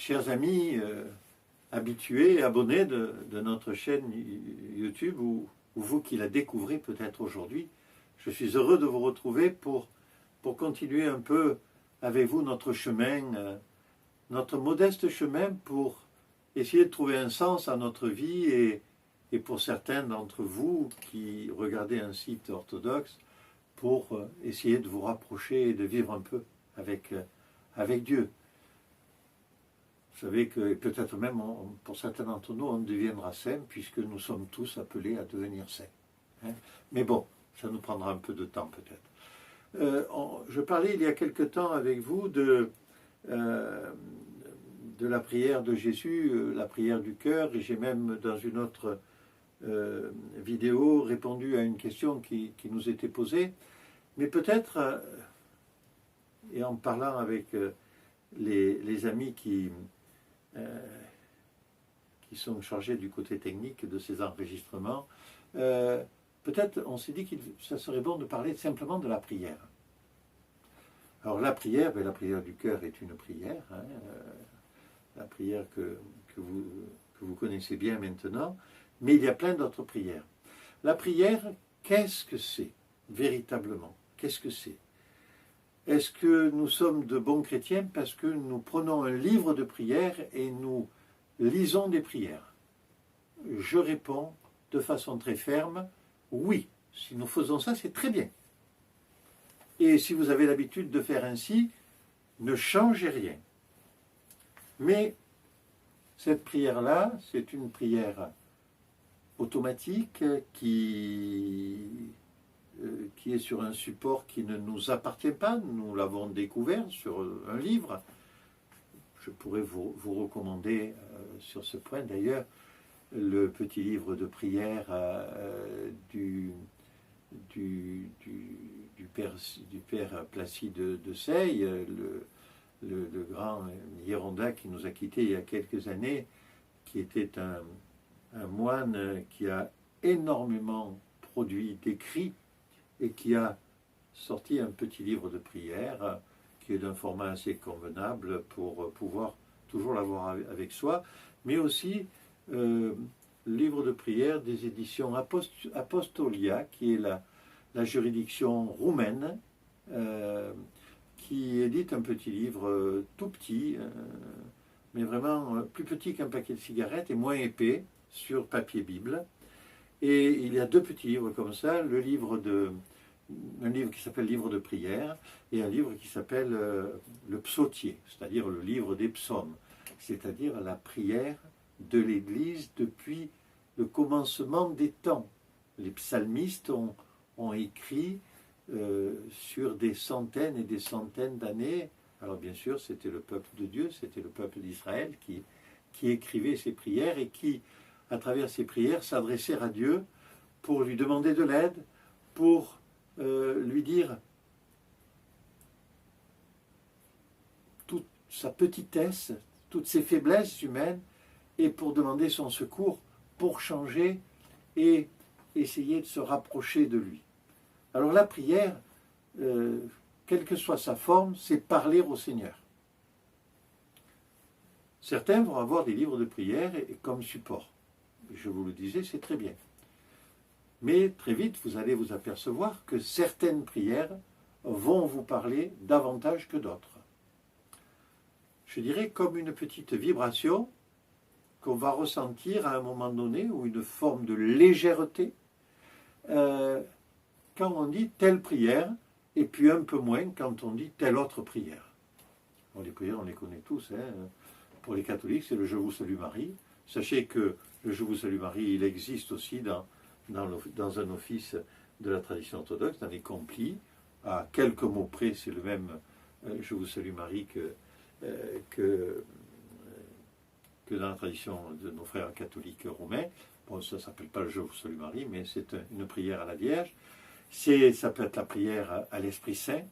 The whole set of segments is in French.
chers amis habitués, abonnés de notre chaîne YouTube, ou vous qui la découvrez peut-être aujourd'hui, je suis heureux de vous retrouver pour continuer un peu avec vous notre chemin, notre modeste chemin pour essayer de trouver un sens à notre vie et pour certains d'entre vous qui regardez un site orthodoxe, pour essayer de vous rapprocher et de vivre un peu avec Dieu. Vous savez que peut-être même, pour certains d'entre nous, on deviendra saints, puisque nous sommes tous appelés à devenir saints. Hein? Mais bon, ça nous prendra un peu de temps peut-être. Je parlais il y a quelque temps avec vous de la prière de Jésus, la prière du cœur, et j'ai même dans une autre vidéo répondu à une question qui nous était posée. Mais peut-être, et en parlant avec les amis qui sont chargés du côté technique de ces enregistrements, peut-être on s'est dit que ça serait bon de parler simplement de la prière. Alors la prière du cœur est une prière, hein, la prière que vous connaissez bien maintenant, mais il y a plein d'autres prières. La prière, qu'est-ce que c'est véritablement? Qu'est-ce que c'est? Est-ce que nous sommes de bons chrétiens parce que nous prenons un livre de prière et nous lisons des prières? Je réponds de façon très ferme, oui. Si nous faisons ça, c'est très bien. Et si vous avez l'habitude de faire ainsi, ne changez rien. Mais cette prière-là, c'est une prière automatique qui est sur un support qui ne nous appartient pas. Nous l'avons découvert sur un livre. Je pourrais vous recommander sur ce point d'ailleurs le petit livre de prière du père Placide de Seye, le grand Hiéronda qui nous a quittés il y a quelques années, qui était un moine qui a énormément produit d'écrits et qui a sorti un petit livre de prière qui est d'un format assez convenable pour pouvoir toujours l'avoir avec soi, mais aussi le livre de prière des éditions Apostolia, qui est la juridiction roumaine, qui édite un petit livre tout petit, mais vraiment plus petit qu'un paquet de cigarettes et moins épais, sur papier Bible. Et il y a deux petits livres comme ça, un livre qui s'appelle Livre de prière et un livre qui s'appelle le Psautier, c'est-à-dire le livre des psaumes, c'est-à-dire la prière de l'Église depuis le commencement des temps. Les psalmistes ont écrit sur des centaines et des centaines d'années. Alors bien sûr, c'était le peuple de Dieu, c'était le peuple d'Israël qui écrivait ces prières et qui, à travers ces prières, s'adressait à Dieu pour lui demander de l'aide, pour lui dire toute sa petitesse, toutes ses faiblesses humaines, et pour demander son secours, pour changer et essayer de se rapprocher de lui. Alors la prière, quelle que soit sa forme, c'est parler au Seigneur. Certains vont avoir des livres de prière comme support. Je vous le disais, c'est très bien. Mais très vite, vous allez vous apercevoir que certaines prières vont vous parler davantage que d'autres. Je dirais comme une petite vibration qu'on va ressentir à un moment donné, ou une forme de légèreté, quand on dit telle prière, et puis un peu moins quand on dit telle autre prière. Bon, les prières, on les connaît tous. Hein. Pour les catholiques, c'est le Je vous salue Marie. Sachez que le Je vous salue Marie, il existe aussi dans un office de la tradition orthodoxe, dans les complis. À quelques mots près, c'est le même Je vous salue Marie que dans la tradition de nos frères catholiques romains. Bon, ça ne s'appelle pas le Je vous salue Marie, mais c'est une prière à la Vierge. Ça peut être la prière à l'Esprit Saint,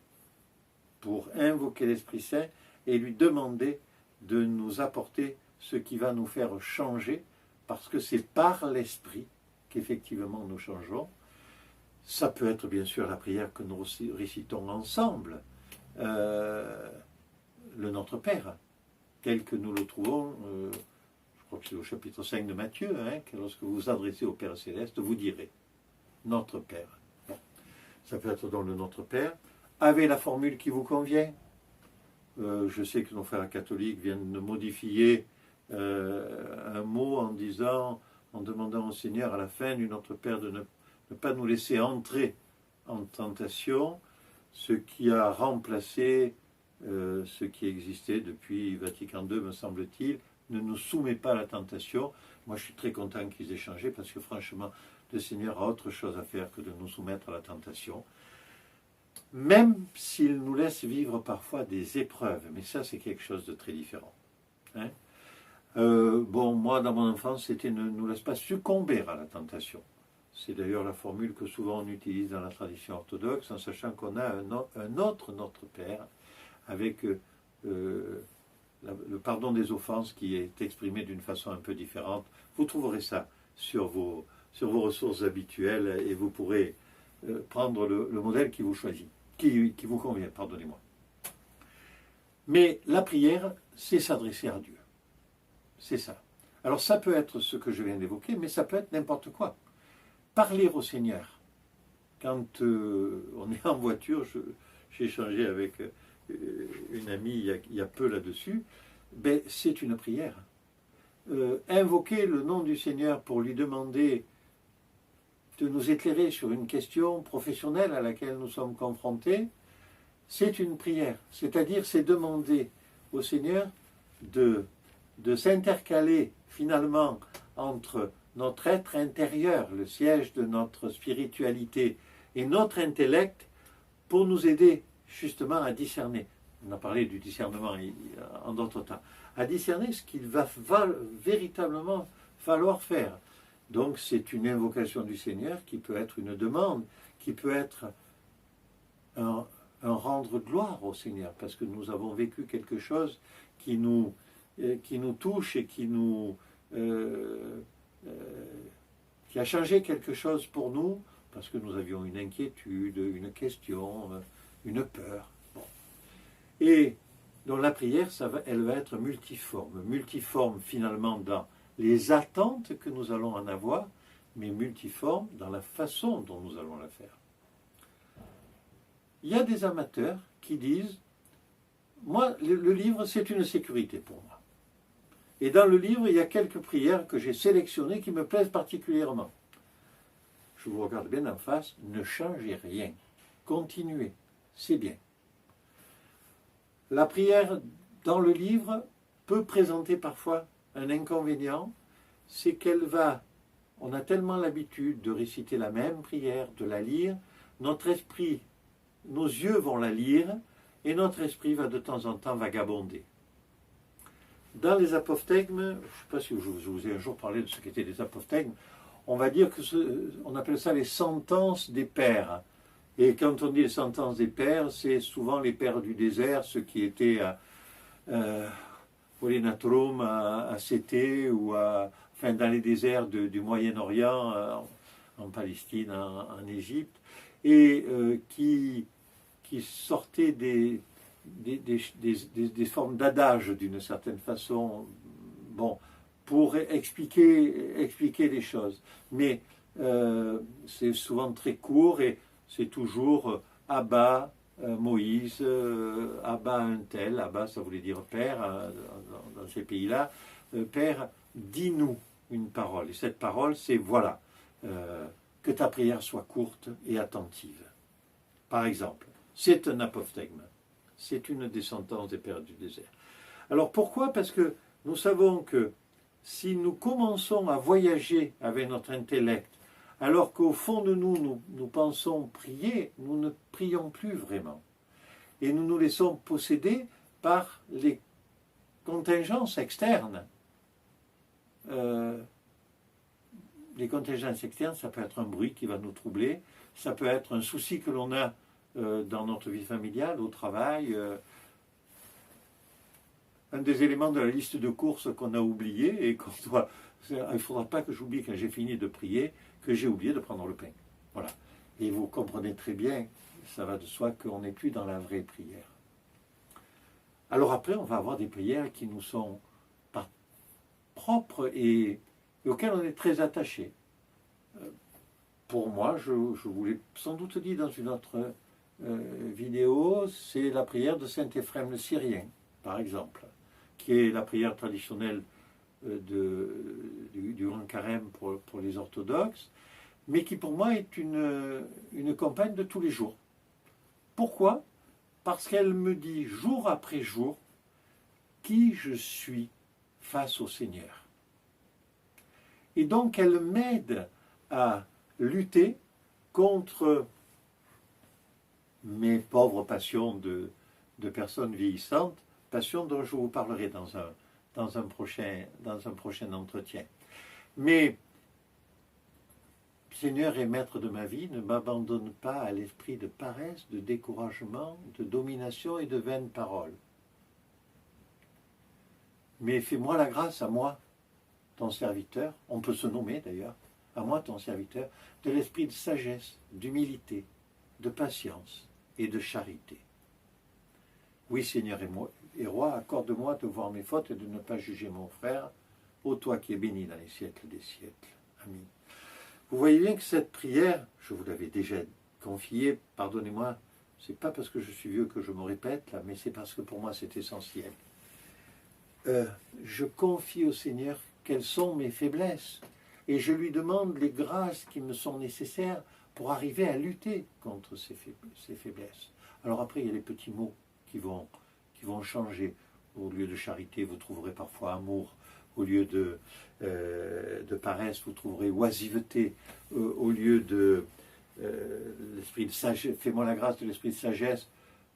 pour invoquer l'Esprit Saint et lui demander de nous apporter ce qui va nous faire changer, parce que c'est par l'Esprit qu'effectivement nous changeons. Ça peut être bien sûr la prière que nous récitons ensemble, le Notre Père. tel que nous le trouvons, je crois que c'est au chapitre 5 de Matthieu, que lorsque vous vous adressez au Père Céleste, vous direz « Notre Père ». Bon. Ça peut être dans le Notre Père. Avez la formule qui vous convient. Je sais que nos frères catholiques viennent de modifier un mot en demandant au Seigneur à la fin du Notre Père de ne pas nous laisser entrer en tentation, ce qui a remplacé ce qui existait depuis Vatican II, me semble-t-il, ne nous soumet pas à la tentation. Moi, je suis très content qu'ils aient changé parce que franchement, le Seigneur a autre chose à faire que de nous soumettre à la tentation. Même s'il nous laisse vivre parfois des épreuves, mais ça, c'est quelque chose de très différent. Moi, dans mon enfance, c'était ne nous laisse pas succomber à la tentation. C'est d'ailleurs la formule que souvent on utilise dans la tradition orthodoxe, en sachant qu'on a un autre Notre Père, avec le pardon des offenses qui est exprimé d'une façon un peu différente. Vous trouverez ça sur vos ressources habituelles et vous pourrez prendre le modèle qui vous choisit, qui vous convient, pardonnez-moi. Mais la prière, c'est s'adresser à Dieu. C'est ça. Alors ça peut être ce que je viens d'évoquer, mais ça peut être n'importe quoi. Parler au Seigneur. Quand on est en voiture, j'ai échangé avec une amie il y a peu là-dessus, c'est une prière. Invoquer le nom du Seigneur pour lui demander de nous éclairer sur une question professionnelle à laquelle nous sommes confrontés, c'est une prière. C'est-à-dire, c'est demander au Seigneur de s'intercaler finalement entre notre être intérieur, le siège de notre spiritualité, et notre intellect pour nous aider justement à discerner. On a parlé du discernement en d'autres temps. À discerner ce qu'il va véritablement falloir faire. Donc c'est une invocation du Seigneur qui peut être une demande, qui peut être un rendre gloire au Seigneur, parce que nous avons vécu quelque chose qui nous touche et qui a changé quelque chose pour nous, parce que nous avions une inquiétude, une question, une peur. Bon. Et donc la prière, elle va être multiforme finalement dans les attentes que nous allons en avoir, mais multiforme dans la façon dont nous allons la faire. Il y a des amateurs qui disent, moi, le livre, c'est une sécurité pour moi. Et dans le livre, il y a quelques prières que j'ai sélectionnées qui me plaisent particulièrement. Je vous regarde bien en face, ne changez rien. Continuez, c'est bien. La prière dans le livre peut présenter parfois un inconvénient, c'est on a tellement l'habitude de réciter la même prière, de la lire, nos yeux vont la lire, et notre esprit va de temps en temps vagabonder. Dans les apophthegmes, je ne sais pas si je vous ai un jour parlé de ce qu'étaient les apophthegmes, on va dire on appelle ça les sentences des pères. Et quand on dit les sentences des pères, c'est souvent les pères du désert, ceux qui étaient à Polinatrum, à Sété, ou dans les déserts du Moyen-Orient, en Palestine, en Égypte, et qui sortaient des formes d'adage d'une certaine façon, pour expliquer les choses. Mais c'est souvent très court et c'est toujours Abba, Moïse, Abba un tel, Abba ça voulait dire Père dans ces pays-là, Père, dis-nous une parole. Et cette parole, c'est voilà, que ta prière soit courte et attentive. Par exemple, c'est un apophthegme. C'est une des sentences des pères du désert. Alors pourquoi ? Parce que nous savons que si nous commençons à voyager avec notre intellect, alors qu'au fond de nous pensons prier, nous ne prions plus vraiment. Et nous nous laissons posséder par les contingences externes. Les contingences externes, ça peut être un bruit qui va nous troubler, ça peut être un souci que l'on a dans notre vie familiale, au travail, un des éléments de la liste de courses qu'on a oublié et qu'on doit... Il ne faudra pas que j'oublie quand j'ai fini de prier que j'ai oublié de prendre le pain. Voilà. Et vous comprenez très bien, ça va de soi qu'on n'est plus dans la vraie prière. Alors après, on va avoir des prières qui nous sont pas propres et auxquelles on est très attaché. Pour moi, je vous l'ai sans doute dit dans une autre vidéo, c'est la prière de Saint Éphrem le Syrien, par exemple, qui est la prière traditionnelle du Grand Carême pour les orthodoxes, mais qui pour moi est une compagne de tous les jours. Pourquoi? Parce qu'elle me dit jour après jour qui je suis face au Seigneur. Et donc elle m'aide à lutter contre mes pauvres passions de personnes vieillissantes, passions dont je vous parlerai dans un prochain entretien. Mais Seigneur et Maître de ma vie, ne m'abandonne pas à l'esprit de paresse, de découragement, de domination et de vaines paroles. Mais fais-moi la grâce à moi, ton serviteur, on peut se nommer d'ailleurs, à moi ton serviteur, de l'esprit de sagesse, d'humilité, de patience et de charité. Oui, Seigneur et Roi, accorde-moi de voir mes fautes et de ne pas juger mon frère, ô toi qui es béni dans les siècles des siècles. Amen. Vous voyez bien que cette prière, je vous l'avais déjà confiée, pardonnez-moi, c'est pas parce que je suis vieux que je me répète, là, mais c'est parce que pour moi c'est essentiel. Je confie au Seigneur quelles sont mes faiblesses et je lui demande les grâces qui me sont nécessaires pour arriver à lutter contre ces faiblesses. Alors après, il y a les petits mots qui vont changer. Au lieu de charité, vous trouverez parfois amour. Au lieu de paresse, vous trouverez oisiveté. Au lieu de l'esprit de sagesse, fais-moi la grâce de l'esprit de sagesse,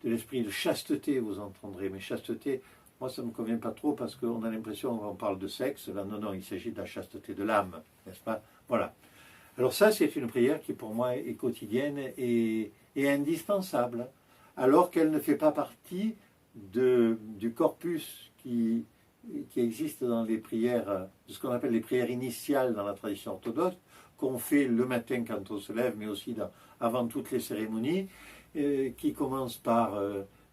de l'esprit de chasteté, vous entendrez. Mais chasteté, moi, ça ne me convient pas trop parce qu'on a l'impression qu'on parle de sexe. Là, non, il s'agit de la chasteté de l'âme, n'est-ce pas? Voilà. Alors ça, c'est une prière qui, pour moi, est quotidienne et indispensable, alors qu'elle ne fait pas partie du corpus qui existe dans les prières, ce qu'on appelle les prières initiales dans la tradition orthodoxe, qu'on fait le matin quand on se lève, mais aussi avant toutes les cérémonies, qui commencent par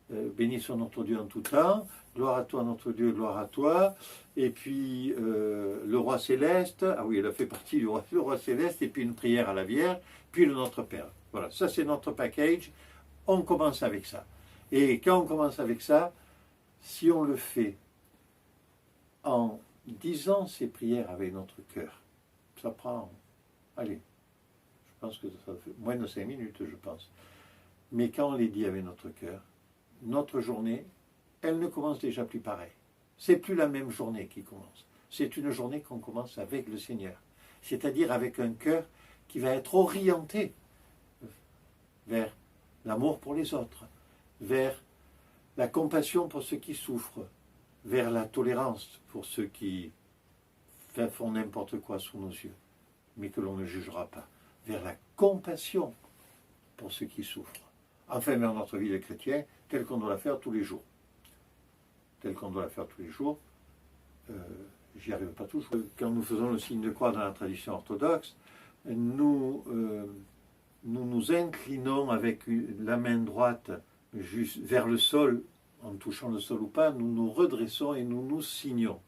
béni soit notre Dieu en tout temps, gloire à toi notre Dieu, gloire à toi, et puis le roi céleste, ah oui, elle a fait partie du roi céleste, et puis une prière à la Vierge, puis le Notre Père. Voilà, ça c'est notre package, on commence avec ça. Et quand on commence avec ça, si on le fait en disant ces prières avec notre cœur, ça prend, allez, je pense que ça fait moins de 5 minutes, je pense. Mais quand on les dit avec notre cœur, notre journée, elle ne commence déjà plus pareil. C'est plus la même journée qui commence. C'est une journée qu'on commence avec le Seigneur. C'est-à-dire avec un cœur qui va être orienté vers l'amour pour les autres, vers la compassion pour ceux qui souffrent, vers la tolérance pour ceux qui font n'importe quoi sous nos yeux, mais que l'on ne jugera pas, vers la compassion pour ceux qui souffrent. Enfin, dans notre vie de chrétien, telle qu'on doit la faire tous les jours. Telle qu'on doit la faire tous les jours, j'y arrive pas toujours. Quand nous faisons le signe de croix dans la tradition orthodoxe, nous nous inclinons avec la main droite juste vers le sol, en touchant le sol ou pas, nous nous redressons et nous nous signons.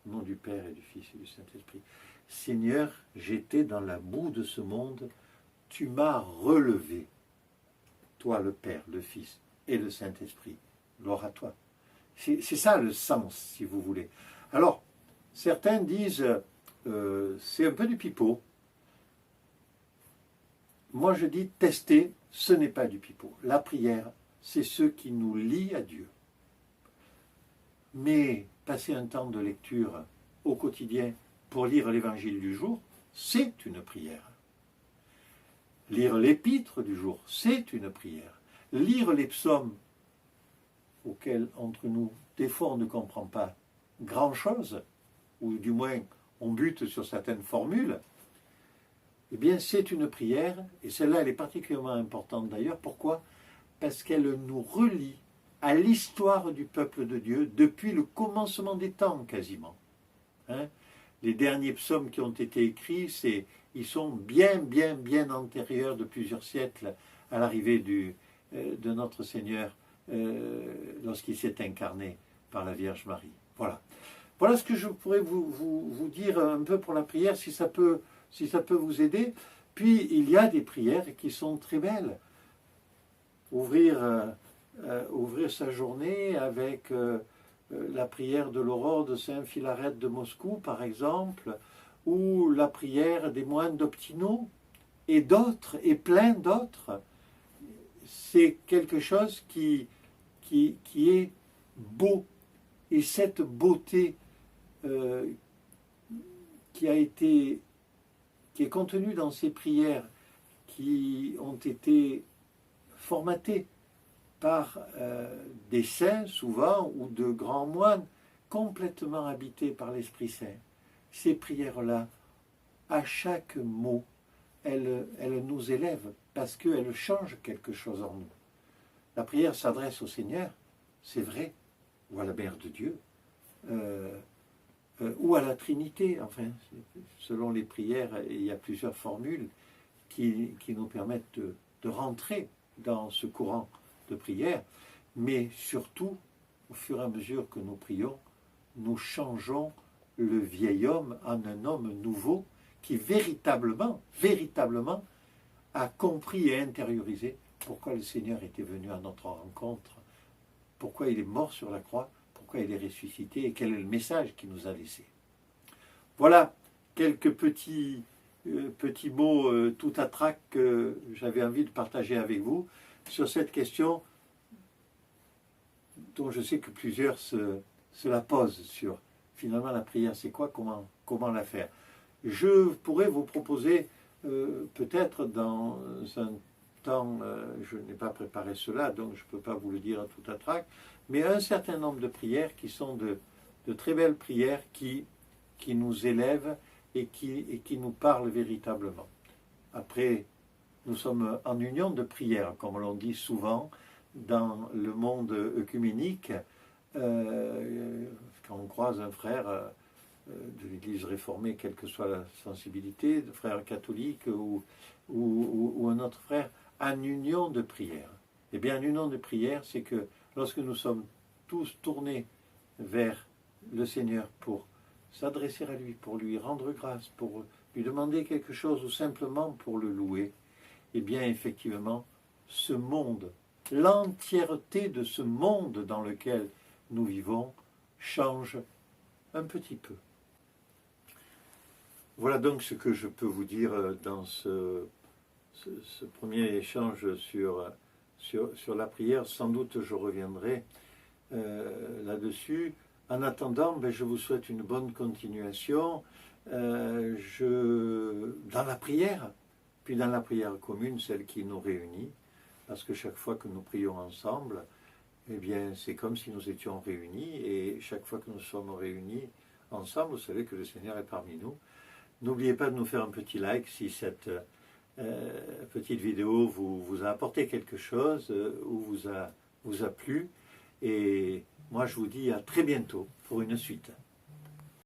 Au nom du Père et du Fils et du Saint-Esprit. Seigneur, j'étais dans la boue de ce monde, tu m'as relevé. Toi, le Père, le Fils et le Saint-Esprit. Gloire à toi. C'est ça le sens, si vous voulez. Alors, certains disent, c'est un peu du pipeau. Moi, je dis, tester, ce n'est pas du pipeau. La prière, c'est ce qui nous lie à Dieu. Mais passer un temps de lecture au quotidien pour lire l'évangile du jour, c'est une prière. Lire l'épître du jour, c'est une prière. Lire les psaumes, auxquels, entre nous, des fois on ne comprend pas grand-chose, ou du moins on bute sur certaines formules, eh bien c'est une prière, et celle-là elle est particulièrement importante d'ailleurs. Pourquoi? Parce qu'elle nous relie à l'histoire du peuple de Dieu depuis le commencement des temps quasiment. Les derniers psaumes qui ont été écrits, ils sont bien antérieurs de plusieurs siècles à l'arrivée de notre Seigneur lorsqu'il s'est incarné par la Vierge Marie. Voilà. Voilà ce que je pourrais vous dire un peu pour la prière, si ça peut vous aider. Puis, il y a des prières qui sont très belles. Ouvrir sa journée avec la prière de l'aurore de Saint Philaret de Moscou, par exemple, ou la prière des moines d'Optino, et d'autres, et plein d'autres. C'est quelque chose qui est beau. Et cette beauté qui est contenue dans ces prières qui ont été formatées par des saints souvent ou de grands moines complètement habités par l'Esprit Saint. Ces prières-là, à chaque mot, elles nous élèvent parce qu'elles changent quelque chose en nous. La prière s'adresse au Seigneur, c'est vrai, ou à la Mère de Dieu, ou à la Trinité. Enfin, selon les prières, il y a plusieurs formules qui nous permettent de rentrer dans ce courant de prière, mais surtout, au fur et à mesure que nous prions, nous changeons le vieil homme en un homme nouveau qui véritablement a compris et intériorisé pourquoi le Seigneur était venu à notre rencontre, pourquoi il est mort sur la croix, pourquoi il est ressuscité et quel est le message qu'il nous a laissé. Voilà quelques petits mots tout à trac que j'avais envie de partager avec vous sur cette question dont je sais que plusieurs se la posent sur finalement la prière, c'est quoi, comment la faire. Je pourrais vous proposer peut-être dans un temps, je n'ai pas préparé cela, donc je ne peux pas vous le dire tout à trac, mais un certain nombre de prières qui sont de très belles prières qui nous élèvent et qui nous parlent véritablement. Après, nous sommes en union de prière, comme l'on dit souvent dans le monde œcuménique, quand on croise un frère de l'Église réformée, quelle que soit la sensibilité, de frère catholique ou un autre frère, en union de prière. Eh bien, en union de prière, c'est que lorsque nous sommes tous tournés vers le Seigneur pour s'adresser à lui, pour lui rendre grâce, pour lui demander quelque chose ou simplement pour le louer, eh bien, effectivement, ce monde, l'entièreté de ce monde dans lequel nous vivons change un petit peu. Voilà donc ce que je peux vous dire dans ce premier échange sur la prière. Sans doute je reviendrai là-dessus. En attendant, je vous souhaite une bonne continuation dans la prière, puis dans la prière commune, celle qui nous réunit, parce que chaque fois que nous prions ensemble, eh bien, c'est comme si nous étions réunis, et chaque fois que nous sommes réunis ensemble, vous savez que le Seigneur est parmi nous. N'oubliez pas de nous faire un petit like si cette petite vidéo vous a apporté quelque chose ou vous a plu. Et moi, je vous dis à très bientôt pour une suite.